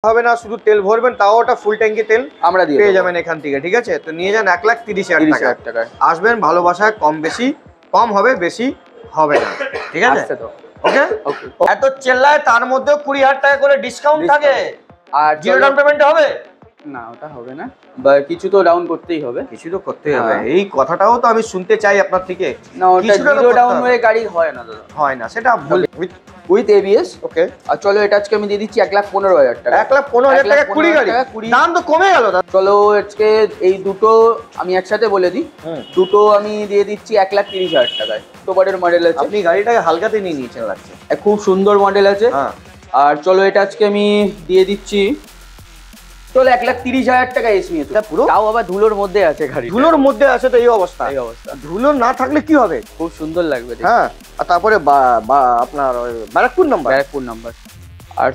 হবে না, শুধু তেল ভরবেন, তাও ওটা ফুল ট্যাঙ্কি তেল আমরা দিয়ে পেয়ে যাবেন এখান থেকে। ঠিক আছে, তো নিয়ে যান 1,30,000 টাকা। আসবেন, ভালোবাসায় কম বেশি, কম হবে বেশি হবে না। ঠিক আছে তো, ওকে। এত চেল্লায় তার মধ্যেও 20,000 টাকা করে ডিসকাউন্ট থাকে। আর জিরো ডাউন পেমেন্ট হবে না? ওটা হবে না, বা কিছু তো ডাউন করতেই হবে, কিছু তো করতেই হবে। এই কথাটাও তো আমি শুনতে চাই আপনার থেকে। না, ওটা জিরো ডাউন হয়ে গাড়ি হয় না দাদা, হয় না, সেটা ভুল। With ABS. ওকে, আর চলো এটা আজকে আমি দিয়ে দিচ্ছি 1,15,000 টাকা। 1,15,000 টাকা 20 গাড়ি, দাম তো কমে গেল দাদা। চলো আজকে এই দুটো আমি একসাথে বলে দিই, দুটো আমি দিয়ে দিচ্ছি 1,30,000 টাকায়। অক্টোবরের মডেল আছে। আপনি গাড়িটাকে হালকাতে নিয়ে নিয়েছেন লাগছে, খুব সুন্দর মডেল আছে। আর চলো এটা আজকে আমি দিয়ে দিচ্ছি, চলো 1,30,000 টাকা এসমি পুরো, তাও আবার ধুলোর মধ্যে আছে গাড়ি। ধুলোর মধ্যে আছে তো এই অবস্থা, ধুলো না থাকলে কি হবে? খুব সুন্দর লাগবে। হ্যাঁ, আর তারপরে আপনার ব্যারাকপুর নাম্বার। আর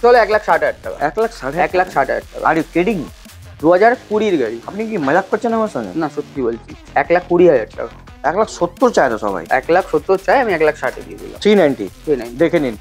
চলো 1,60,000 টাকা। 1,60,000 টাকা। Are you kidding? 2020 গাড়ি। আপনি কি মজাক করছেন আমার সঙ্গে? না, সত্যি বলছি। 1,20,000 টাকা। 1,70,000 চায় তো সবাই। 1,70,000 চাই, আমি 1,60,000 দিয়ে দিলাম। 390 দেখে নিন।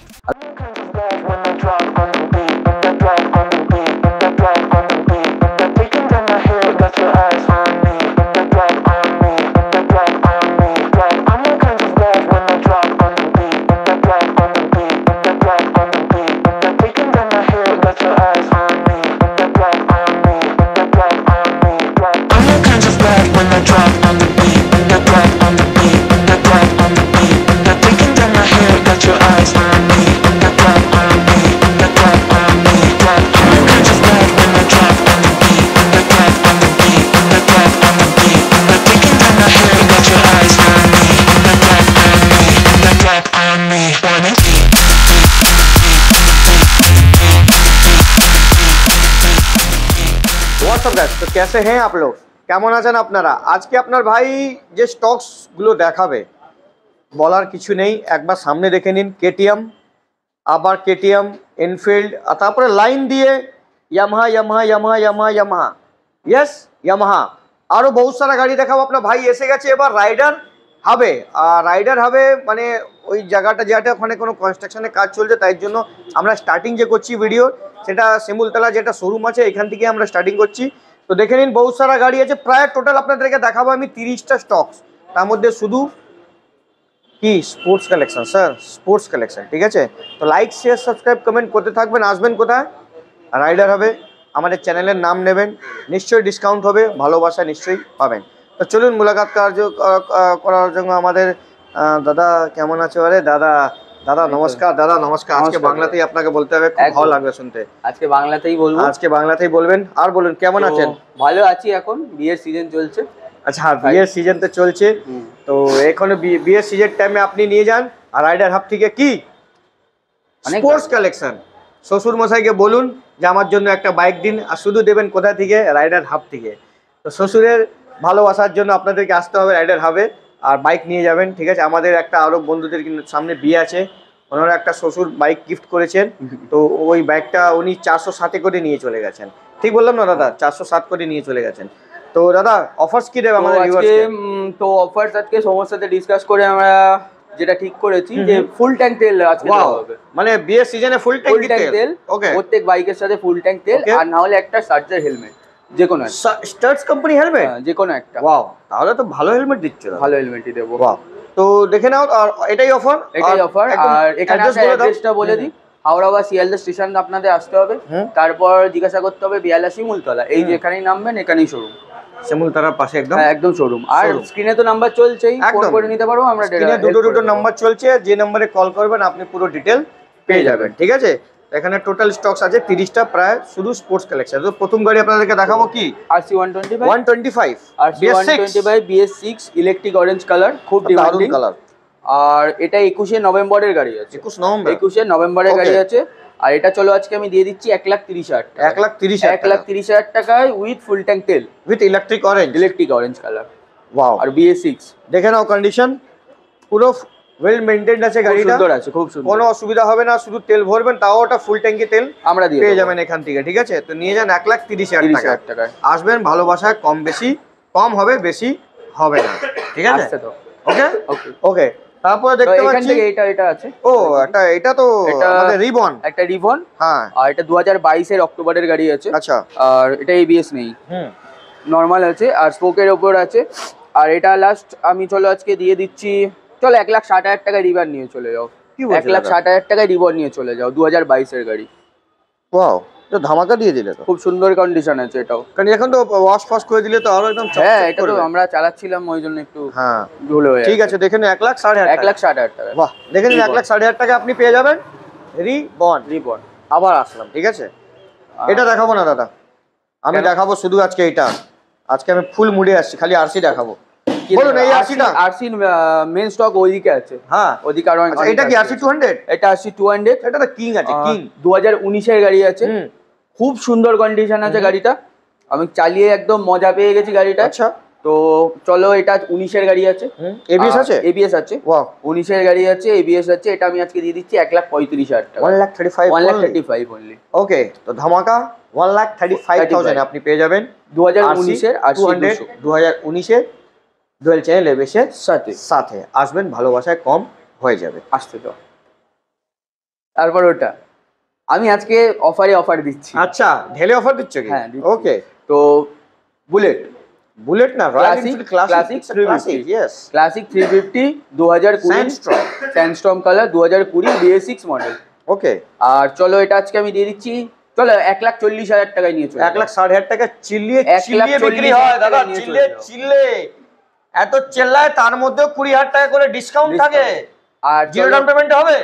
তো कैसे हैं आप लोग? কেমন আছেন আপনারা? আজকে আপনার ভাই যে স্টকস গুলো দেখাবে বলার কিছু নেই, একবার সামনে দেখে নিন। কেটিএম, আবার কেটিএম, এনফিল্ড, আর তারপরে লাইন দিয়ে ইয়ামাহা, ইয়েস ইয়ামাহা, আরও বহুত সারা গাড়ি দেখাবো। আপনার ভাই এসে গেছে এবার রাইডার হবে। আর রাইডার হবে মানে ওই জায়গাটা যেটা ওখানে কোনো কনস্ট্রাকশনের কাজ চলছে, তাই জন্য আমরা স্টার্টিং যে করছি ভিডিও, সেটা শিমুলতলা যেটা শোরুম আছে এখান থেকে আমরা স্টার্টিং করছি। তো দেখে নিন, বহুত সারা গাড়ি আছে, প্রায় টোটাল আপনাদেরকে দেখাবো আমি 30টা স্টকস। তার মধ্যে শুধু কি sports collection, sir sports collection. ঠিক আছে, তো লাইক শেয়ার সাবস্ক্রাইব কমেন্ট করতে থাকবেন। আসবেন কোথায়? রাইডার হবে, আমাদের চ্যানেলের নাম নেবেন, নিশ্চয়ই ডিসকাউন্ট হবে, ভালোবাসা নিশ্চয়ই পাবেন। তো চলুন মুলাকাত করার জন্য আমাদের দাদা কেমন আছে? আরে দাদা নমস্কার। দাদা নমস্কার। আজকে বাংলাতেই আপনাকে বলতে হবে, খুব ভালো লাগবে শুনতে। আজকে বাংলাতেই বলবো। আজকে বাংলাতেই বলবেন। আর বলুন কেমন আছেন? ভালো আছি, এখন বিয়ের সিজন চলছে। আচ্ছা, বিয়ের সিজন তো চলছে, তো এখন বিয়ের সিজন টাইমে আপনি নিয়ে যান আর রাইডার হাব থেকে কি স্পোর্টস কালেকশন। শ্বশুর মশাইকে বলুন যে আমার জন্য একটা বাইক দিন, আর শুধু দেবেন কোথা থেকে? রাইডার হাব থেকে। তো শ্বশুরের ভালোবাসার জন্য আপনাদেরকে আসতে হবে রাইডার হাবে, আর বাইক নিয়ে যাবেন। ঠিক আছে, আমাদের একটা আরও বন্ধুদের কিন্তু সামনে বিয়ে আছে, ওনারা একটা শ্বশুর বাইক গিফট করেছেন, তো ওই বাইকটা উনি 407 করে নিয়ে চলে গেছেন। ঠিক বললাম না দাদা? 407 করে নিয়ে চলে গেছেন। তো দাদা অফার্স কি দেবে আমাদের ভিউয়ার্সকে? তো অফার্স আজকে সবার সাথে ডিসকাস করে আমরা যেটা ঠিক করেছি যে ফুল ট্যাঙ্ক তেল আজকে দেওয়া হবে। মানে বিয়ের সিজনে ফুল ট্যাঙ্ক তেল। ওকে, প্রত্যেক বাইকের সাথে ফুল ট্যাঙ্ক তেল, আর না হলে একটা সার্জার হেলমেট, যে কোনো একটা স্টার্টস কোম্পানি হেলমেট, যে কোনো একটা। ওয়াও, তাহলে তো ভালো হেলমেট দিচ্ছে। ভালো হেলমেটই দেবো। ওয়াও, তো দেখে নাও। আর এটাই অফার। আর এখানে অ্যাড্রেসটা বলে দিই, হাওড়া বা শিয়ালদা স্টেশন আপনাদের আসতে হবে, তারপর জিজ্ঞাসা করতে হবে বিয়ালা শিমুলতলা, এই যে এখানেই নামবেন, এখানেই শোরুম, শিমুলতলার পাশে একদম। একদম শোরুম। আর স্ক্রিনে তো নাম্বার চলছেই, ফোন করে নিতে পারবো আমরা। স্ক্রিনে দুটো নাম্বার চলছে, যে নম্বরে কল করবেন আপনি পুরো ডিটেল পেয়ে যাবেন। ঠিক আছে, এখানে টোটাল স্টকস আছে 30টা, প্রায় শুধু স্পোর্টস কালেকশন। তো প্রথম গাড়ি আপনাদেরকে দেখাবো কি RC 125 BS6 electric orange colour, খুব ডিমান্ডিং কালার। আর এটা 21শে নভেম্বরের গাড়ি আছে। 21শে নভেম্বরের গাড়ি আছে। আর এটা চলো আজকে আমি দিয়ে দিচ্ছি 1,30,000 টাকা। 1,30,000 টাকায় উইথ ফুল ট্যাঙ্ক তেল, with electric orange colour. Wow, আর BS6 দেখে নাও, কন্ডিশন পুরো ওয়েল মেইনটেইনড আছে গাড়িটা, সুন্দর আছে, খুব সুন্দর, কোনো অসুবিধা হবে না। শুধু তেল ভরবেন, তাও ওটা ফুল ট্যাঙ্কি তেল আমরা দিয়ে পেয়ে যাবেন এখান থেকে। ঠিক আছে, তো নিয়ে যান 1,30,000 টাকা। আসবেন, ভালোবাসায় কম বেশি, কম হবে বেশি হবে না। ঠিক আছে তো, ওকে ওকে। তারপরে দেখতে পাচ্ছি এটা আছে। ও এটা তো আমাদের রিবন, একটা রিবন। হ্যাঁ, আর এটা 2022 এর অক্টোবরের গাড়ি আছে। আচ্ছা। আর এটা এবিএস নেই, নর্মাল আছে আর স্পোকের ওপর আছে। আর এটা লাস্ট আমি চলো আজকে দিয়ে দিচ্ছি, চলো 1,60,000 টাকায় রিবন নিয়ে চলে যাও। 1,60,000 টাকায় রিবন নিয়ে চলে যাও, 2022 এর গাড়ি। ওয়াও, তো ধামাকা দিয়ে দিলে তো। খুব সুন্দর কন্ডিশন আছে এটাও, কারণ এখন তো ওয়াশ ফস করে দিলে তো আরো একদম চকচক। হ্যাঁ, এটা তো আমরা চালাচ্ছিলাম ওই জন্য একটু হ্যাঁ ধুলো হয়ে। ঠিক আছে, দেখে নিন 1,60,000, 1,60,000 টাকা। বাহ, দেখে নিন 1,60,000 টাকা আপনি পেয়ে যাবেন রিবন। আবার আসলাম, ঠিক আছে। এটা দেখাবো না দাদা, আমি দেখাবো শুধু আজকে এটা। আজকে আমি ফুল মুডে আসছি, খালি আরসি দেখাবো। বলুন এই আরসিটা। আরসি মেন স্টক ওইদিকে আছে। হ্যাঁ, ওইদিকে আরো। আচ্ছা, এটা কি আরসি 200? এটা আরসি 200। এটা তো কিং আছে, কিং 2019 এর গাড়ি আছে। খুব সুন্দর কন্ডিশন আছে গাড়িটা, আমি চালিয়ে একদম মজা পেয়ে গেছি গাড়িটা। আচ্ছা, তো চলো, এটা 19 এর গাড়ি আছে, এবিএস আছে। এবিএস আছে, ওয়াও, 19 এর গাড়ি আছে, এবিএস আছে। এটা আমি আজকে দিয়ে দিচ্ছি 1,35,000 টাকা। 1,35,000 অনলি। ওকে, তো ধামাকা 1,35,000 আপনি পেয়ে যাবেন 2019 এর আর 2019 এর ডুয়েল চ্যানেল এবিএস সাথে আসবেন, ভালোবাসায় কম হয়ে যাবে। আসতে তো তারপর ওটা আমি আজকে অফার দিচ্ছি। আচ্ছা, ঢেলে অফার দিচ্ছ কি? হ্যাঁ, ওকে। তো বুলেট না, ক্লাসিক 350 2020 স্যান্ডস্টর্ম কালার, 2020 BS6 মডেল। ওকে, আর চলো এটা আজকে আমি দিয়ে দিচ্ছি, চলো 1,40,000 টাকায় নিয়ে চলো। 1,60,000 টাকা চিল্লিয়ে বিক্রি হয় দাদা, চিল্লে এত চেল্লায়, তার মধ্যেও 20,000 টাকা করে ডিসকাউন্ট থাকে। আর জিরো ডাউন পেমেন্ট হবে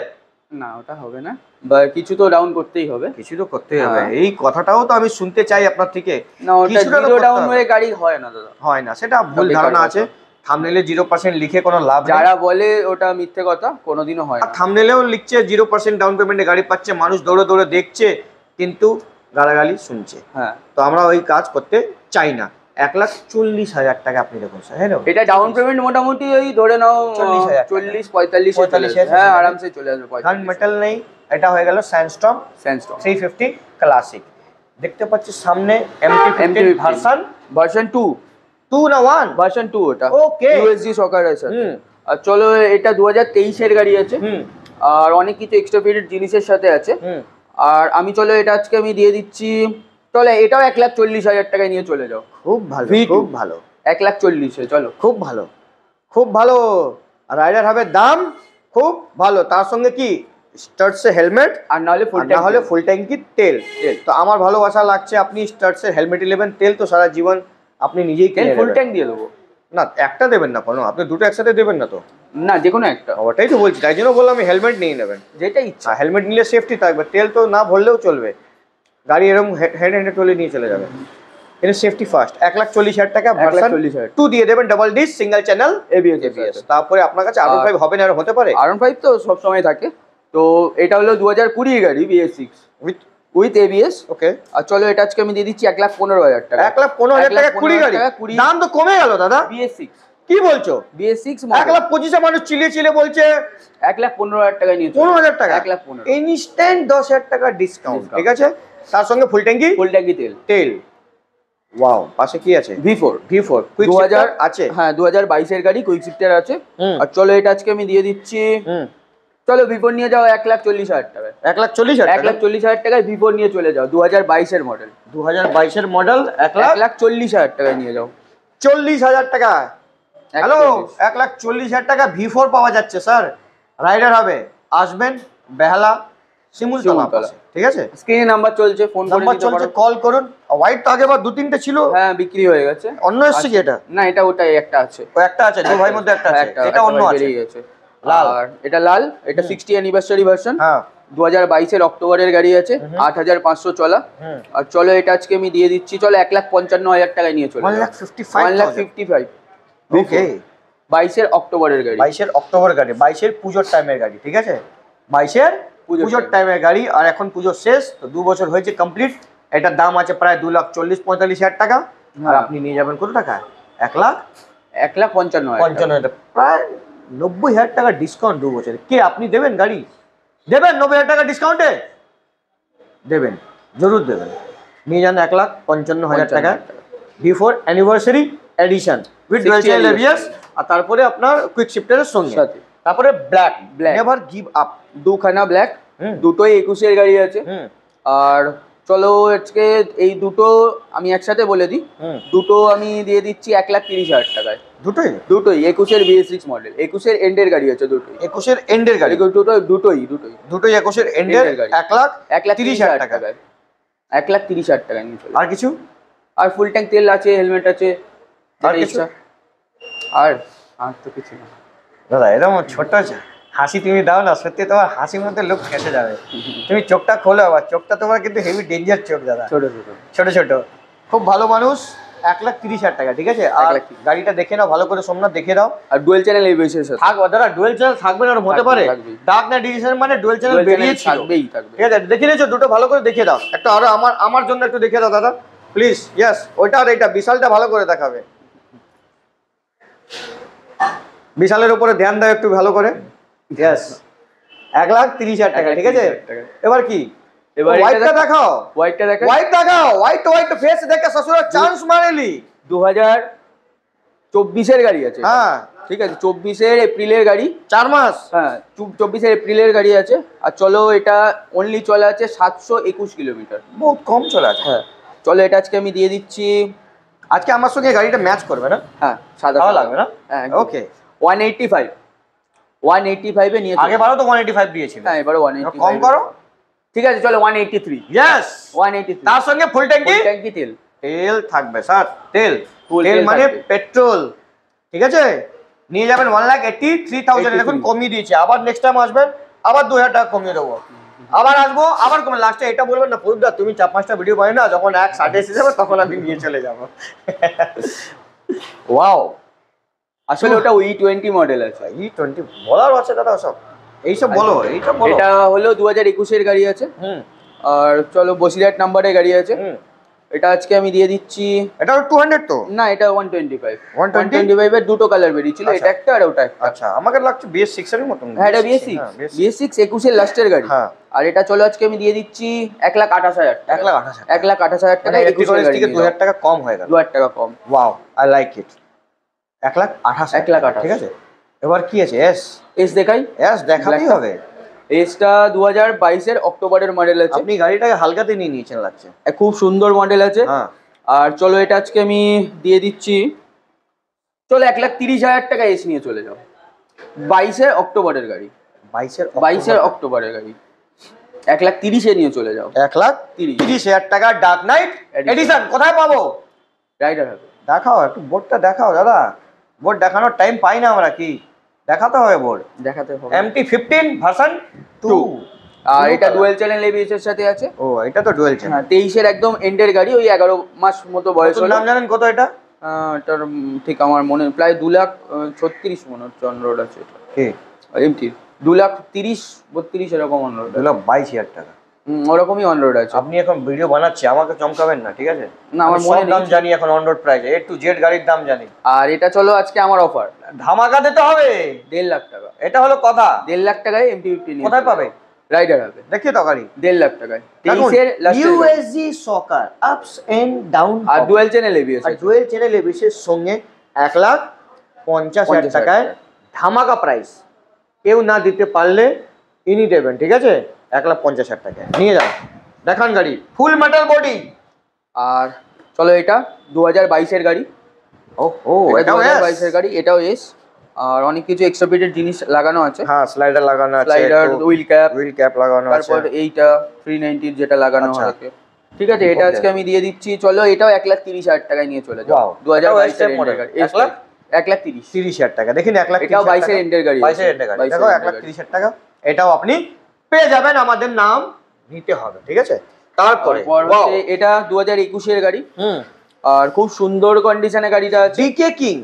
না? ওটা হবে না, বা কিছু তো ডাউন করতেই হবে, কিছু তো করতেই হবে। এই কথাটাও তো আমি শুনতে চাই আপনার থেকে। না, ওটা জিরো ডাউন হয়ে গাড়ি হয় না দাদা, হয় না, সেটা ভুল ধারণা আছে। থাম্বনেলে 0% লিখে কোনো লাভ নেই, যারা বলে ওটা মিথ্যে কথা, কোনোদিনও হয় না। থাম্বনেলেও লিখছে 0% ডাউন পেমেন্টে গাড়ি পাচ্ছে, মানুষ দৌড়ে দৌড়ে দেখছে কিন্তু গালাগালি শুনছে। হ্যাঁ, তো আমরা ওই কাজ করতে চাই না। 1,40,000 টাকা আপনি দেখুন স্যার, হ্যাঁ, এটা ডাউন পেমেন্ট মোটামুটি ওই ধরে নাও 40-45, হ্যাঁ, আরামসে চলে আসবে। গান মেটাল নেই। এটা হয়ে গেল স্যান্ডস্টর্ম 350 ক্লাসিক। দেখতে পাচ্ছি সামনে MT-15 ভার্সন 2 না 1 ভার্সন 2, ওটা ওকে, USD সকার আছে। আর চলো, এটা 2023 এর গাড়ি আছে, আর অনেক কিছু এক্সট্রা ফিটেড জিনিসের সাথে আছে। আর আমি চলো এটা আজকে আমি দিয়ে দিচ্ছি, চলো এটাও 1,40,000 টাকায় নিয়ে চলে যাও। খুব ভালো, খুব ভালো, 1,40,000 চলো, খুব ভালো, খুব ভালো। রাইডার হবে দাম খুব ভালো, তার সঙ্গে কি স্টার্টসে হেলমেট, আর না হলে ফুল ট্যাঙ্কি তেল। তো আমার ভালোবাসা লাগছে, আপনি স্টার্টসের হেলমেট নেবেন, তেল তো সারা জীবন আপনি নিজেই কিনে ফুল ট্যাঙ্ক দিয়ে দেবো না, একটা দেবেন না কোনো, আপনি দুটো একসাথে দেবেন না তো? না, যে কোনো একটা। ওটাই তো বলছি, তাই জন্য বললাম আমি হেলমেট নিয়ে নেবেন, যেটা ইচ্ছা। হেলমেট নিলে সেফটি থাকবে, তেল তো না ভরলেও চলবে, গাড়ি এরকম হেড টলে নিয়ে চলে যাবে। এটা সেফটি ফার্স্ট। 1,40,000 টাকা ভার্সন 2 দিয়ে দেবেন, double dish single channel ABS. তারপরে আপনার কাছে R15 হবে না, আর হতে পারে? R15 তো সব সময় থাকে। তো এটা হলো 2020 গাড়ি BS6 উইথ ABS। ওকে, আর চলো এটা আজকে আমি দিয়ে দিচ্ছি 1,15,000 টাকা। 1,15,000 টাকা 20 গাড়ি, দাম তো কমে গেল দাদা। BS6 কি বলছো? BS6 1,25,000 মানুষ চিলিয়ে বলছে 1,15,000 টাকায় নিয়ে 15,000 টাকা, 1,15,000 ইনস্ট্যান্ট 10,000 টাকা ডিসকাউন্ট। ঠিক আছে, তার সঙ্গে ফুল ট্যাঙ্কি তেল। ওয়াও, পাশে কি আছে? V4 কুইক শিফটার আছে। হ্যাঁ, 2022 এর গাড়ি, কুইক শিফটার আছে। আর চলো এটা আজকে আমি দিয়ে দিচ্ছি, চলো V4 নিয়ে যাও 1,40,000 টাকা। 1,40,000 টাকায় V4 নিয়ে চলে যাও, 2022 এর মডেল। 2022 এর মডেল 1,40,000 টাকায় নিয়ে যাও। 40,000 টাকা। হ্যালো, 1,40,000 টাকা V4 পাওয়া যাচ্ছে স্যার। রাইডার হবে, আসবেন বেহালা শিমুলতলা, ঠিক আছে? স্ক্রিনে নাম্বার চলছে, ফোন করে নিতে পারো, কল করুন। হোয়াইট তো আগেবার 2-3টে ছিল, হ্যাঁ, বিক্রি হয়ে গেছে। অন্য এসছে কি এটা? না, এটা ওটাই একটা আছে, একটা আছে, দুই ভাইয়ের মধ্যে একটা আছে, এটা অন্য আছে। লাল, আর এটা লাল, এটা 60 অ্যানিভার্সারি ভার্সন। হ্যাঁ, 2022 এর অক্টোবরের গাড়ি আছে, 8,500 চলা। আর চলো এটা আজকে আমি দিয়ে দিচ্ছি, চলো 1,55,000 টাকায় নিয়ে চলে 1,55,000। ওকে, 22 এর অক্টোবরের গাড়ি, 22 এর অক্টোবর গাড়ি, 22 এর পুজোর টাইমের গাড়ি। ঠিক আছে, 22 এর পুজোর টাইমের গাড়ি, আর এখন পুজো শেষ, তো 2 বছর হয়েছে কমপ্লিট। এটার দাম আছে প্রায় 2,40,45,000 টাকা। আর আপনি নিয়ে যাবেন কত টাকা? 1,55,000, প্রায় 90,000 টাকা ডিসকাউন্ট 2 বছরে। কে আপনি দেবেন গাড়ি? দেবেন 90,000 টাকা ডিসকাউন্টে? দেবেন, জরুর দেবেন। নিয়ে যান 1,55,000 টাকা V4 anniversary edition with dual channel ABS, আর তারপরে আপনার কুইক শিফটারের সঙ্গে। তারপরে black, black never give up, দুখানা ব্ল্যাক, দুটোই 21-এর গাড়ি আছে। আর চলো আজকে এই দুটো আমি একসাথে বলে দিই, দুটো আমি দিয়ে দিচ্ছি 1,30,000 টাকায়। দুটোই 21-এর BS6 মডেল, 21-এর এন্ডের গাড়ি আছে দুটোই, 21-এর এন্ডের গাড়ি, দুটোই 21-এর এন্ডের গাড়ি, 1,30,000 টাকায়, 1,30,000 টাকায় নিয়ে চলে। আর কিছু? আর ফুল ট্যাঙ্ক তেল আছে, হেলমেট আছে, আর কিছু? আর তো কিছু না দাদা। এরকম ছোট হাসি তুমি দাও না, সত্যি তোমার হাসির মধ্যে লোক খেতে যাবে। তুমি চোখটা খোলো, আবার চোখটা তোমার কিন্তু হেভি ডেঞ্জার চোখ দাদা, ছোট ছোট। খুব ভালো মানুষ। 1,30,000 টাকা, ঠিক আছে। আর গাড়িটা দেখে নাও ভালো করে, সোমনাথ দেখে দাও। আর ডুয়েল চ্যানেল এই বেশি থাকবে দাদা, ডুয়েল চ্যানেল থাকবে না হতে পারে? ডার্ক নাইট এডিশন মানে ডুয়েল চ্যানেল বেরিয়েছিল, থাকবেই। ঠিক আছে, দেখে নিয়েছো? দুটো ভালো করে দেখে দাও একটা, আরো আমার জন্য একটু দেখে দাও দাদা প্লিজ। ইয়েস, ওইটা আর এইটা, বিশালটা ভালো করে দেখাবে। বিশালের উপরে ধ্যান দাও একটু ভালো করে। ইয়েস, 1,30,000 টাকা, ঠিক আছে। এবার কি? এবার হোয়াইটটা দেখাও, হোয়াইট দেখাও, হোয়াইট ফেস দেখে শ্বশুরের চান্স মারেলি। 2024-এর গাড়ি আছে, হ্যাঁ ঠিক আছে, 24-এর এপ্রিলের গাড়ি, 4 মাস, হ্যাঁ 24-এর এপ্রিলের গাড়ি আছে। আর চলো এটা অনলি চলে আছে 721 কিলোমিটার, বহুত কম চলে আছে। হ্যাঁ চলো এটা আজকে আমি দিয়ে দিচ্ছি। আজকে আমার সঙ্গে গাড়িটা ম্যাচ করবে না? হ্যাঁ সাদা লাগবে না? হ্যাঁ ওকে। 185 এ নিয়ে, আগেবারও তো 185 দিয়েছিল, হ্যাঁ এবারে 185 কম করো, ঠিক আছে চলো 183। ইয়েস 183, তার সঙ্গে ফুল ট্যাঙ্কি তেল থাকবে স্যার। তেল মানে পেট্রোল, ঠিক আছে। নিয়ে যাবেন 1,83,000, এখন কমিয়ে দিয়েছে। আবার নেক্সট টাইম আসবেন, আবার 2,000 টাকা কমিয়ে দেবো। আবার আসবো, আবার কমে। লাস্টে এটা বলবেন না প্রদীপ দা তুমি 4-5টা ভিডিও পাই না, যখন 1.60 এসে যাবে তখন আমি নিয়ে চলে যাবো। ওয়াও, আসলে ওটা E20 মডেল আছে। E20 বলার আছে দাদা, সব এইসব বলো, এইসব বলো। এটা হলো 2021-এর গাড়ি আছে। আর চলো বসিরহাট নাম্বারের গাড়ি আছে। এটা আজকে আমি দিয়ে দিচ্ছি, এটা 200 তো না, এটা 125 এর দুটো কালার বেরিয়েছিল, এটা একটা আর ওটা একটা। আচ্ছা, আমাকে লাগছে BS6 এর মতন। হ্যাঁ এটা BS6 21-এর লাস্টের গাড়ি। হ্যাঁ, আর এটা চলো আজকে আমি দিয়ে দিচ্ছি 1,28,000 টাকা। 1,28,000 টাকা, 21-এর গাড়ি, 2,000 টাকা কম হয়ে গেল, 2,000 টাকা কম। Wow, I like it. 1,28,000, ঠিক আছে। এবার কি আছে? এস দেখাই? এস দেখাতেই হবে। এসটা 2022-এর অক্টোবরের মডেল আছে। আপনি গাড়িটাকে হালকাতে নিয়ে নিয়েছেন লাগছে, খুব সুন্দর মডেল আছে। আর চলো এটা আজকে আমি দিয়ে দিচ্ছি, চলো 1,30,000 টাকা এস নিয়ে চলে যাও। 22-এর অক্টোবরের গাড়ি, 22-এর অক্টোবরের গাড়ি 1,30,000-এ নিয়ে চলে যাও। 1,30,000 টাকা ডার্ক নাইট এডিশন কোথায় পাবো? রাইডার হবে। দেখাও একটু বোর্ডটা, দেখাও দাদা। বোর্ড দেখানোর টাইম পাই না আমরা, কি দেখাতে হবে? বোর্ড দেখাতে হবে। MT-15 version 2। আর এটা ডুয়েল চ্যানেল ABS এর সাথে আছে। ও, এটা তো ডুয়েল চ্যানেল। হ্যাঁ 23-এর একদম এন্ডের গাড়ি, ওই 11 মাস মতো বয়স হলো। নাম জানেন কত এটা? এটার ঠিক আমার মনে প্রায় 2,36,000 মনে হচ্ছে অন রোড আছে এটা। কি এমটি 2,30,32 এরকম অন রোড, 2,22,000 টাকা ওরকমই অন রোড আছে। আপনি এখন ভিডিও বানাচ্ছি, আমাকে চমকাবেন না, ঠিক আছে? না, আমার মনে দাম জানি এখন, on road price A to Z গাড়ির দাম জানি। আর এটা চলো আজকে আমার অফার, ধামাকা দিতে হবে। 1.5 লাখ টাকা, এটা হলো কথা। 1.5 লাখ টাকায় MT-15 কোথায় পাবে? রাইডার হবে, দেখিয়ে তো গাড়ি 1.5 লাখ টাকায়। 23-এর USG shocker ups and down, আর ডুয়েল চ্যানেল ABS, আর ডুয়েল চ্যানেল ABS এর সঙ্গে 1,50,000 টাকায় ধামাকা প্রাইস। কেউ না দিতে পারলে ইনি দেবেন, ঠিক আছে? 1,50,000 টাকায় নিয়ে যান। দেখান গাড়ি, ফুল মেটাল বডি। আর চলো এটা 2022-এর গাড়ি। ওহো, এটাও 2022-এর গাড়ি, এটাও এস। আর অনেক কিছু এক্সট্রা ফিটেড জিনিস লাগানো আছে। হ্যাঁ, স্লাইডার লাগানো আছে, স্লাইডার, হুইল ক্যাপ লাগানো আছে। তারপর এইটা 390 যেটা লাগানো আছে, ঠিক আছে। এটা আজকে আমি দিয়ে দিচ্ছি, চলো এটাও 1,30,000 টাকায় নিয়ে চলে যাও। 2022-এর মডেল গাড়ি, 1,30,000 টাকা। দেখেন 1,30,000, এটাও 22-এর এন্ডের গাড়ি, 22-এর এন্ডের গাড়ি। দেখো 1,30,000 টাকা, এটাও আপনি পেয়ে যাবেন। আমাদের নাম নিতে হবে, ঠিক আছে? তারপরে এটা 2021-এর গাড়ি। আর খুব সুন্দর কন্ডিশনে গাড়িটা আছে, বিকে কিং।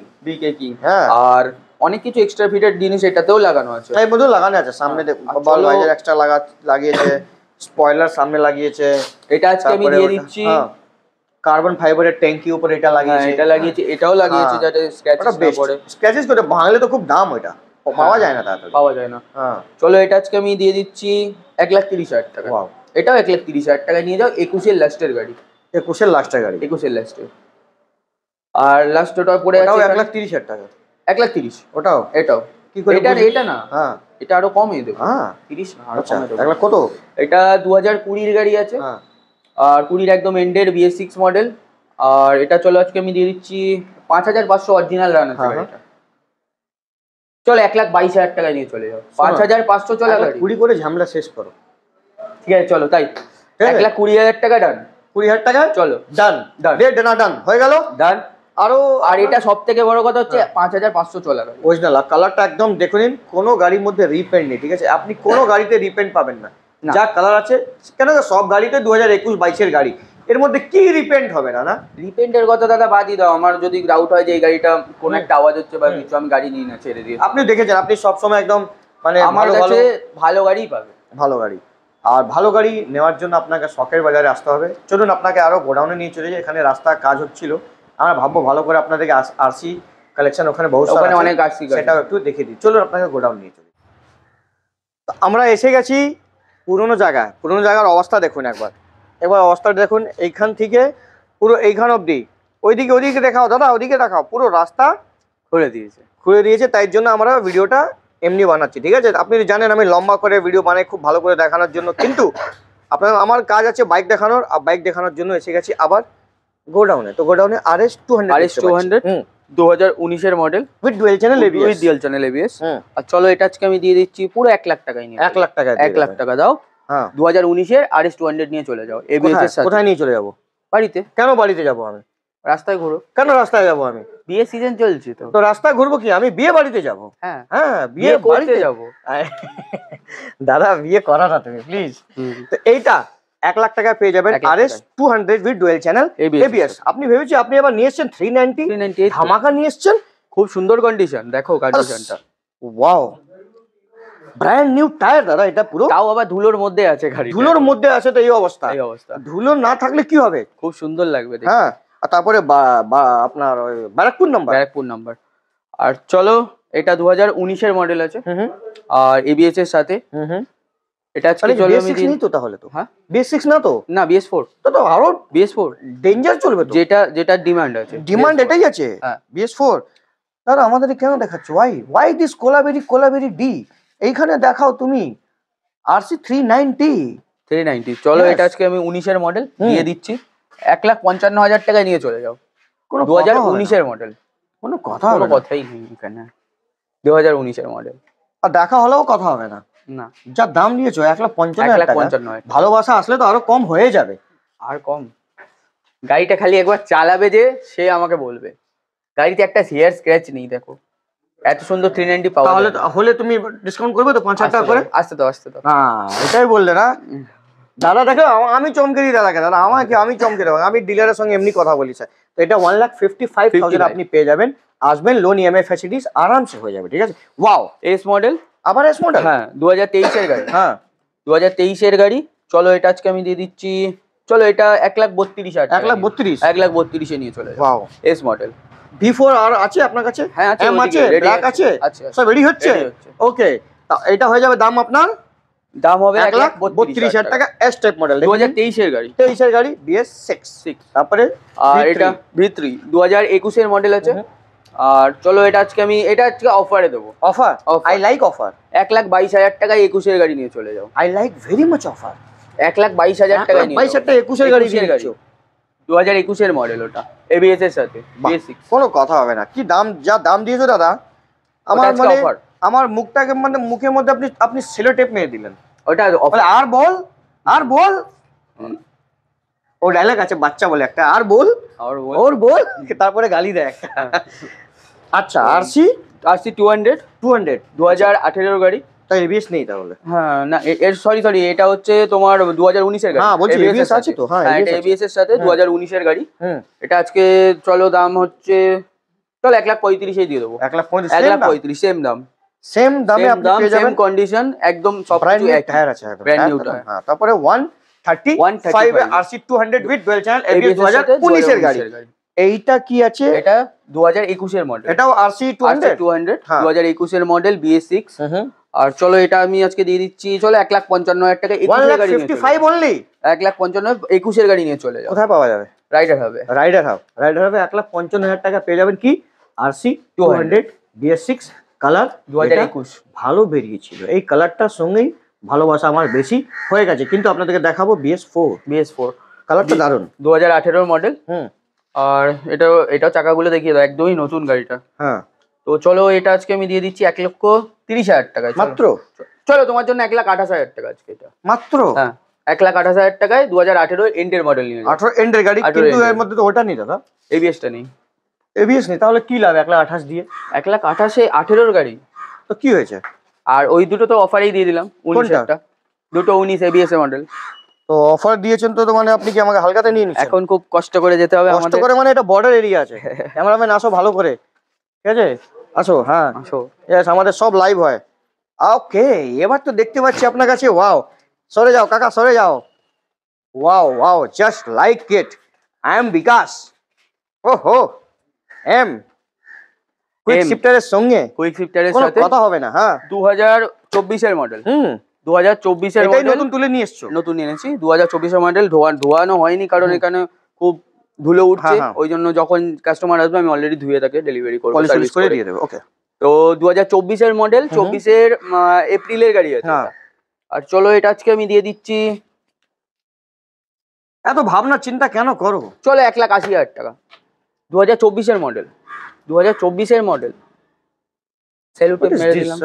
হ্যাঁ, আর অনেক কিছু এক্সট্রা ফিটেড জিনিস এটাতেও লাগানো আছে। তাই মধ্যে লাগানো আছে, সামনে বল ভাইজার এক্সট্রা লাগিয়েছে, স্পয়লার সামনে লাগিয়েছে। এটা আজকে আমি দিয়ে দিচ্ছি। কার্বন ফাইবারের ট্যাঙ্কি উপরে এটা লাগিয়েছে, এটাও লাগিয়েছে যাতে স্ক্র্যাচেস না পড়ে। স্ক্র্যাচেস করে ভাঙলে তো খুব দাম, ওইটা পাওয়া যায় না, তাড়াতাড়ি পাওয়া যায় না। হ্যাঁ, চলো এটা আজকে আমি দিয়ে দিচ্ছি 1,30,000 টাকা। এটাও 1,30,000 টাকায় নিয়ে যাও। 21-এর লাস্টের গাড়ি, 21-এর লাস্টের গাড়ি, 21-এর লাস্টে। আর লাস্ট ওটা পড়ে আছে 1,30,000 টাকা, 1,30,000 ওটাও, এটাও কি করে এটা না, হ্যাঁ এটা আরো কমই দেবো। হ্যাঁ 30 না, আরো আচ্ছা কমে দেবো। 1 লাখ কত? এটা 2020 গাড়ি আছে, হ্যাঁ আর 20 একদম এন্ডের BS6 মডেল। আর এটা চলো আজকে আমি দিয়ে দিচ্ছি 5500 অরিজিনাল রান আছে গাড়িটা। চলো 1,22,000 টাকা নিয়ে চলে যাও। 5500 চলে গাড়ি। 20 করে ঝামেলা শেষ করো। ঠিক আছে চলো তাই, 1,20,000 টাকা ডান। 20,000 টাকা চলো ডান। ডান হয়ে গেল ডান। আরো আর এটা সব থেকে বড় কথা হচ্ছে 5500 চলে গাড়ি অরিজিনাল। কালারটা একদম দেখে নিন, কোনো গাড়ির মধ্যে রিপেন্ট নেই, ঠিক আছে? আপনি কোনো গাড়িতে রিপেন্ট পাবেন না, যা কালার আছে। কেন সব গাড়িতে 2021-22 গাড়ি, এর মধ্যে কি রিপেন্ট হবে না? রিপেন্টের কথা দাদা বাদই দাও, আমার যদি ডাউট হয় যে এই গাড়িটা কোন একটা আওয়াজ হচ্ছে বা কিছু, আমি গাড়ি নিই না, ছেড়ে দিয়ে। আপনি দেখেছেন, আপনি সবসময় একদম মানে আমার কাছে ভালো গাড়িই পাবে, ভালো গাড়ি। আর ভালো গাড়ি নেওয়ার জন্য আপনাকে শখের বাজারে আসতে হবে। চলুন আপনাকে আরো গোডাউনে নিয়ে চলে যাই, এখানে রাস্তা কাজ হচ্ছিল, আমরা ভাববো ভালো করে আপনাদেরকে আরসি কালেকশন ওখানে বহু ওখানে অনেক আরসি, সেটাও একটু দেখিয়ে দিই। চলুন আপনাকে গোডাউন নিয়ে চলি। আমরা এসে গেছি পুরোনো জায়গায়। পুরোনো জায়গার অবস্থা দেখুন একবার, অবস্থাটা দেখুন, এইখান থেকে পুরো এইখান অবধি। ওইদিকে দেখাও দাদা, ওইদিকে দেখাও, পুরো রাস্তা খুলে দিয়েছে। তাই জন্য আমরা ভিডিওটা এমনি বানাচ্ছি, ঠিক আছে? আপনি জানেন আমি লম্বা করে ভিডিও বানাই খুব ভালো করে দেখানোর জন্য, কিন্তু আপনার আমার কাজ আছে বাইক দেখানোর, আর বাইক দেখানোর জন্য এসে গেছি আবার গোডাউনে। তো গোডাউনে RS 200 2019 এর model with dual channel ABS। আর চলো এটা আজকে আমি দিয়ে দিচ্ছি পুরো 1 লাখ টাকায় নিয়ে। 1 লাখ টাকা, 1 লাখ টাকা দাও। হ্যাঁ 2019 এর RS 200 নিয়ে চলে যাও ABS এর সাথে। কোথায় নিয়ে চলে যাবো? বাড়িতে। কেন বাড়িতে যাবো আমি? রাস্তায় ঘুরো। কেন রাস্তায় যাবো আমি? বিয়ে সিজন চলছে তো। তো রাস্তায় ঘুরবো কি? আমি বিয়ে বাড়িতে যাবো। হ্যাঁ হ্যাঁ বিয়ে করতে যাবো। দাদা বিয়ে করা না তুমি প্লিজ। তো এইটা 1 লাখ টাকায় পেয়ে যাবেন RS 200 with dual channel ABS। আপনি ভেবেছি আপনি এবার নিয়ে এসেছেন 390 ধামাকা নিয়ে এসেছেন, খুব সুন্দর কন্ডিশন, দেখো কন্ডিশনটা, ওয়াও, ব্র্যান্ড নিউ টায়ার দাদা, এটা পুরো। তাও আবার ধুলোর মধ্যে আছে গাড়ি, ধুলোর মধ্যে আছে, তো এই অবস্থা। ধুলো না থাকলে কি হবে? খুব সুন্দর লাগবে। হ্যাঁ, আর তারপরে আপনার ব্যারাকপুর নাম্বার। আর চলো এটা 2019 এর মডেল আছে আর ABS এর সাথে। এটা আজকে চলো আমি দিই তো, তাহলে তো হ্যাঁ BS6 না তো? না BS4। তো আরো BS4 ডেঞ্জার চলবে তো। যেটা ডিমান্ড আছে, ডিমান্ড এটাই আছে। BS4 দাদা আমাদের কেন দেখাচ্ছ? Why this Kolaveri D? এইখানে দেখাও তুমি RC 390। চলো এটা আজকে আমি 19 এর মডেল দিয়ে দিচ্ছি 1,55,000 টাকায় নিয়ে চলে যাও। 2019 এর মডেল, কোনো কথাই নেই এখানে। 2019 এর মডেল, আর দেখা হলেও কথা হবে না। না, যা দাম দিয়েছো 1,55,000 টাকা, ভালোবাসা আসলে তো আরো কম হয়ে যাবে। আর কম? গাড়িটা খালি একবার চালাবে যে সে আমাকে বলবে। গাড়িতে একটা হেয়ার স্ক্র্যাচ নেই, দেখো এত সুন্দর 390 পাওয়া। তাহলে হলে তুমি ডিসকাউন্ট করবে তো 5,000 টাকা করে? আসতে তো হ্যাঁ এটাই বললে না দাদা। দেখো আমি চমকে দিই দাদাকে, দাদা আমাকে আমি চমকে দেবো, আমি ডিলারের সঙ্গে এমনি কথা বলি স্যার। তো এটা 1,55,000 আপনি পেয়ে যাবেন। আসবেন, লোন EMI ফ্যাসিলিটিস আরামসে হয়ে যাবে, ঠিক আছে? ওয়াও, এস মডেল, আবার এস মডেল। হ্যাঁ 2023 এর গাড়ি। হ্যাঁ 2023 এর গাড়ি। চলো এটা আজকে আমি দিয়ে দিচ্ছি, চলো এটা 1,32,000। 1,32,000 এ নিয়ে চলে যাও। Wow, S model. V4 আর আছে আপনার কাছে? হ্যাঁ আছে, আছে, ব্ল্যাক আছে, সব রেডি হচ্ছে। ওকে, এটা হয়ে যাবে। দাম আপনার দাম হবে 1,32,000 টাকা। এস টাইপ মডেল, 2023 এর গাড়ি। 23 এর গাড়ি, BS6। তারপরে আর এটা V3 2021 এর মডেল আছে। আর চলো এটা আজকে অফারে দেবো। অফার? I like offer. 1,22,000 টাকায় 21 এর গাড়ি নিয়ে চলে যাও। I like very much offer. 1,22,000 টাকায় নিয়ে 22,000 টাকা 21 এর গাড়ি দিয়ে দিচ্ছো। 2021 এর মডেল, ওটা ABS এর সাথে BS6। কোনো কথা হবে না, কি দাম, যা দাম দিয়েছো দাদা। আমার মানে আমার মুখটাকে মানে মুখের মধ্যে আপনি সেলো টেপ মেরে দিলেন। ওটা আর বল ও ডায়লগ আছে বাচ্চা বলে একটা, আর বল তারপরে গালি দেয় একটা। আচ্ছা RC 200 2018 এর গাড়ি। তাই ABS নেই তাহলে? হ্যাঁ না, সরি এটা হচ্ছে তোমার 2019 এর গাড়ি। হ্যাঁ বলছি ABS আছে তো। হ্যাঁ এটা ABS এর সাথে 2019 এর গাড়ি। এটা আজকে চলো দাম হচ্ছে, চলো 1,35,000 দিয়ে দেবো। 1,35,000 সেম দামে আপনি পেয়ে যাবেন। কন্ডিশন একদম সব কিছু এক, টায়ার আছে একদম ব্র্যান্ড নিউ টায়ার। হ্যাঁ তারপরে 135 RC 200 with dual channel ABS 2019 এর গাড়ি। এইটা কি আছে? এটা 2021 এর মডেল। এটাও RC 200 2021 এর মডেল BS6। আর চলো এটা আমি আজকে দিয়ে দিচ্ছি, চলো 1,55,000 টাকা 21 এর গাড়ি 1,55,000 অনলি। 1,55,000 21 এর গাড়ি নিয়ে চলে যাও। কোথায় পাওয়া যাবে? রাইডার হবে 1,55,000 টাকা পেয়ে যাবেন কি RC 200 BS6 কালার 2021 ভালো বেরিয়েছিল, এই কালারটার সঙ্গেই ভালোবাসা আমার বেশি হয়ে গেছে। কিন্তু আপনাদেরকে দেখাবো BS4 কালারটা দারুণ, 2018 মডেল। আর এটাও চাকাগুলো দেখিয়ে দাও, একদমই নতুন গাড়িটা। হ্যাঁ, তো চলো এটা আজকে আমি দিয়ে দিচ্ছি 1,30,000 টাকায় মাত্র। চলো তোমার জন্য 1,28,000 টাকা আজকে এটা মাত্র। হ্যাঁ, 1,28,000 টাকায় 2018 এন্ডের মডেল নিয়ে 18 এন্ডের গাড়ি, কিন্তু এর মধ্যে তো ওটা নেই দাদা, এবিএসটা নেই। এবিএস নেই, তাহলে কি লাভ 1,28,000 দিয়ে? 1,28,000 18 গাড়ি তো কি হয়েছে? আর ওই দুটো তো অফারেই দিয়ে দিলাম, 19টা দুটো 19 এবিএস এর মডেল। তো অফার দিয়েছেন তো, মানে আপনি কি আমাকে হালকাতে নিয়ে নিচ্ছেন? এখন খুব কষ্ট করে যেতে হবে আমাদের, কষ্ট করে মানে এটা বর্ডার এরিয়া আছে। ক্যামেরাম্যান আসো ভালো করে, ঠিক আছে আসো। হ্যাঁ আসো, ইয়েস, আমাদের সব লাইভ হয়। ওকে, এবার তো দেখতে পাচ্ছি আপনার কাছে, ওয়াও, সরে যাও কাকা, সরে যাও। Wow wow, just like it, I am Bikash. ওহো, এম কুইক শিফটারের সঙ্গে, কুইক শিফটারের কোনো সাথে কথা হবে না। হ্যাঁ, 2024 এর মডেল। 2024 এর এটাই মডেল নতুন তুলে নিয়ে এসছো? নতুন এনেছি, 2024 এর মডেল। ধোয়ানো হয়নি কারণ এখানে খুব ধুলো উঠছে, ওই জন্য যখন কাস্টমার আসবে আমি অলরেডি ধুয়ে তাকে ডেলিভারি করব, সার্ভিস করে দিয়ে দেব। ওকে, তো 2024 এর মডেল, 24 এর এপ্রিলের গাড়ি আছে। আর চলো এটা আজকে আমি দিয়ে দিচ্ছি, এত ভাবনা চিন্তা কেন করো? চলো 1,80,000 টাকা, 2024 এর মডেল, 2024 এর মডেল। সেলুটে মেরে দিলাম।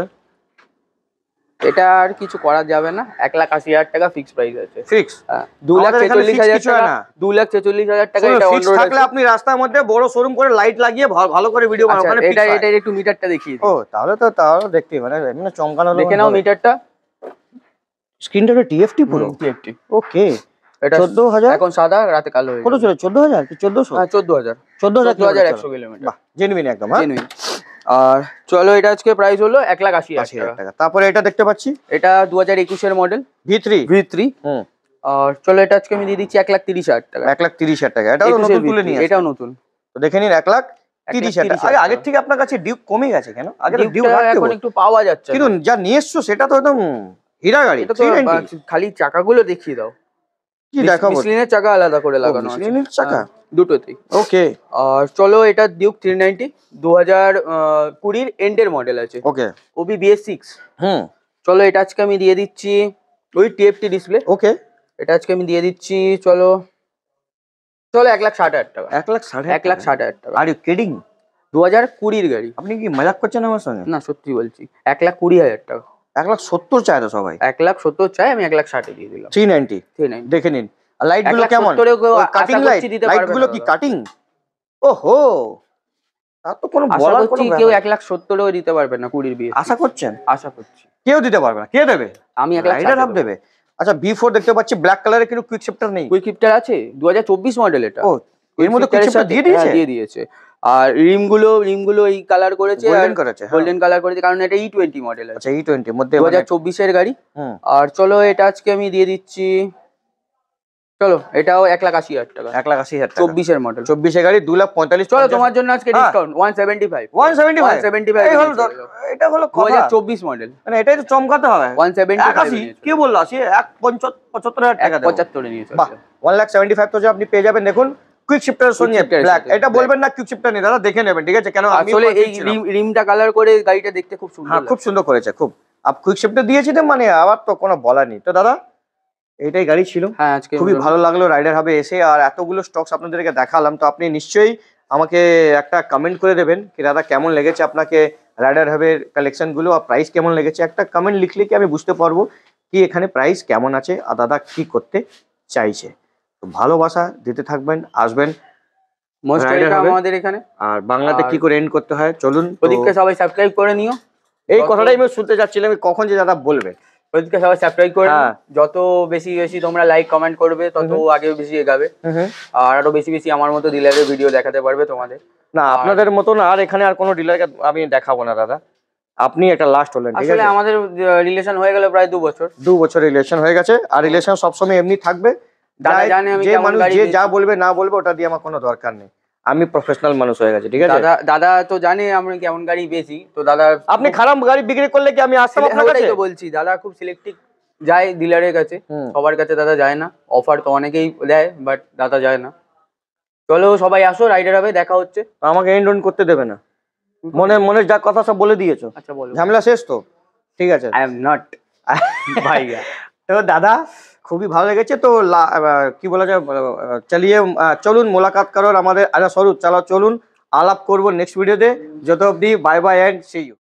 এটা আর কিছু করা যাবে না, 1,80,000 টাকা ফিক্স প্রাইস আছে। ফিক্স? 2,46,000 টাকা, 2,46,000 টাকা। এটা ফিক্স থাকলে আপনি রাস্তার মধ্যে বড় শোরুম করে লাইট লাগিয়ে ভালো করে ভিডিও বানান, ওখানে এটা একটু মিটারটা দেখিয়ে দিই। ও তাহলে দেখতে মানে এমনি চমকানো। দেখে নাও মিটারটা, স্ক্রিনটা টিএফটি পুরো টিএফটি। ওকে, এটা 14,000 এখন সাদা, রাতে কালো হয়ে কত ছিল? 14,000 কি 1400? হ্যাঁ 14,000 100 কিলোমিটার। বাহ, জেনুইন একদম। হ্যাঁ, জেনুইন। আর চলো এটা আজকে প্রাইস হলো 1,80,000 টাকা। তারপরে এটা দেখতে পাচ্ছি, এটা 2021 এর মডেল, V3। আর চলো এটা আজকে আমি দিয়ে দিচ্ছি 1,30,000 টাকা। 1,30,000 টাকা, এটাও নতুন তুলে নিয়ে, এটাও নতুন। তো দেখে নিন, 1,30,000 টাকা। আগের থেকে আপনার কাছে ডিউক কমে গেছে কেন? আগে তো ডিউক এখন একটু পাওয়া যাচ্ছে, কিন্তু যা নিয়ে এসছো সেটা তো একদম হীরা গাড়ি। এটা তো খালি চাকাগুলো দেখিয়ে দাও, কি দেখাবো? মিশলিনের চাকা আলাদা করে লাগানো আছে, মিশলিনের চাকা দুটোতেই। ওকে, আর চলো এটা ডিউক 390 2020 এন্ডের মডেল আছে। ওকে, ওবি BS6। চলো এটা আজকে আমি দিয়ে দিচ্ছি, ওই টিএফটি ডিসপ্লে। ওকে, এটা আজকে আমি দিয়ে দিচ্ছি, চলো 1,60,000 টাকা। 1,60,000 টাকা? Are you kidding? 2020 এর গাড়ি। আপনি কি মজাক করছেন আমার সঙ্গে? না, সত্যি বলছি, 1,20,000 টাকা। 1,70,000 চায় তো সবাই। 1,70,000 চাই, আমি 1,60,000 দিয়ে দিলাম। 390 দেখে নিন। আর লাইট গুলো কেমন? কাটিং লাইট গুলো কি কাটিং? ওহো, তার তো কোনো বলার কোনো, কেউ 1,70,000 দিতে পারবে না 20 বিয়ে। আশা করছেন? আশা করছি কেউ দিতে পারবে না। কে দেবে? আমি 1,60,000 দেবে। আচ্ছা, B4 দেখতে পাচ্ছি ব্ল্যাক কালারে, কিন্তু কুইক শিফটার নেই। কুইক শিফটার আছে, 2024 মডেল এটা। ও, এর মধ্যে কুইক শিফটার দিয়ে দিয়েছে। আর রিমগুলো এই কালার করেছে, গোল্ডেন কালার করেছে, কারণ এটা E20 মডেল আছে। আচ্ছা, E20 এর মধ্যে 2024 এর গাড়ি। আর চলো এটা আজকে আমি দিয়ে দিচ্ছি, চলো এটাও 1,80,000 টাকা। 1,80,000 টাকা, 24 এর মডেল, 24 এর গাড়ি, 2,45,000। চলো তোমার জন্য আজকে ডিসকাউন্ট 175। 175 এই হলো, এটা হলো 2024 মডেল, মানে এটাই তো চমকাতে হবে। 175 কি বললো? 1,75,000 টাকা দেব। 75 নিয়েছে। বাহ, 1,75,000 তো আপনি পেয়ে যাবেন। দেখুন, কুইক শিফটারের সঙ্গে ব্ল্যাক। এটা বলবেন না কুইক শিফটার নেই দাদা, দেখে নেবেন, ঠিক আছে? কেন আসলে এই রিমটা কালার করে গাড়িটা দেখতে খুব সুন্দর। হ্যাঁ, খুব সুন্দর করেছে, খুব। আপ কুইক শিফটার দিয়েছি তো, মানে আবার তো কোনো বলার নেই। তো দাদা, এটাই গাড়ি ছিল। হ্যাঁ, আজকে খুবই ভালো লাগলো রাইডার হবে এসে, আর এতগুলো স্টকস আপনাদেরকে দেখালাম। তো আপনি নিশ্চয়ই আমাকে একটা কমেন্ট করে দেবেন কি দাদা কেমন লেগেছে আপনাকে রাইডার হাবের কালেকশনগুলো, আর প্রাইস কেমন লেগেছে। একটা কমেন্ট লিখলে কি আমি বুঝতে পারবো কি এখানে প্রাইস কেমন আছে আর দাদা কি করতে চাইছে। তো ভালোবাসা দিতে থাকবেন, আসবেন আমাদের এখানে। আর বাংলাতে কি করে এন্ড করতে হয় চলুন, ওদিকে সবাই সাবস্ক্রাইব করে নিও। এই কথাটাই আমি শুনতে যাচ্ছিলাম, কখন যে দাদা বলবে। ওদিকে সবাই সাবস্ক্রাইব করে, যত বেশি তোমরা লাইক কমেন্ট করবে তত আগে বেশি এগাবে, আর আরো বেশি আমার মতো ডিলারের ভিডিও দেখাতে পারবে তোমাদের। না, আপনাদের মতন আর এখানে আর কোনো ডিলারকে আমি দেখাবো না দাদা, আপনি এটা লাস্ট হলেন। ঠিক আছে, আসলে আমাদের রিলেশন হয়ে গেল প্রায় 2 বছর। 2 বছর রিলেশন হয়ে গেছে, আর রিলেশন সবসময় এমনি থাকবে। দাদা জানে আমি যে মানুষ যে যা বলবে না বলবে ওটা দিয়ে আমার কোনো দরকার নেই, আমি প্রফেশনাল মানুষ হয়ে গেছে। ঠিক আছে, দাদা তো জানে আমরা কেমন গাড়ি বেশি। তো দাদা, আপনি খারাপ গাড়ি বিক্রি করলে কি আমি আসতাম আপনার কাছে? তো বলছি দাদা খুব সিলেক্টিভ যায় ডিলারের কাছে, সবার কাছে দাদা যায় না। অফার তো অনেকেই দেয়, বাট দাদা যায় না। চলো সবাই আসো, রাইডার হবে, দেখা হচ্ছে। আমাকে এন্ড অন করতে দেবে না? মনের যা কথা সব বলে দিয়েছো। আচ্ছা বলো। ঝামেলা শেষ তো? ঠিক আছে। আই এম নট ভাইয়া। তো দাদা খুবই ভালো লেগেছে তো কি বলা যায়, চালিয়ে চলুন মোলাকাত করার আমাদের, চলুন আলাপ করবো নেক্সট ভিডিওতে। যত অবধি bye bye and see you.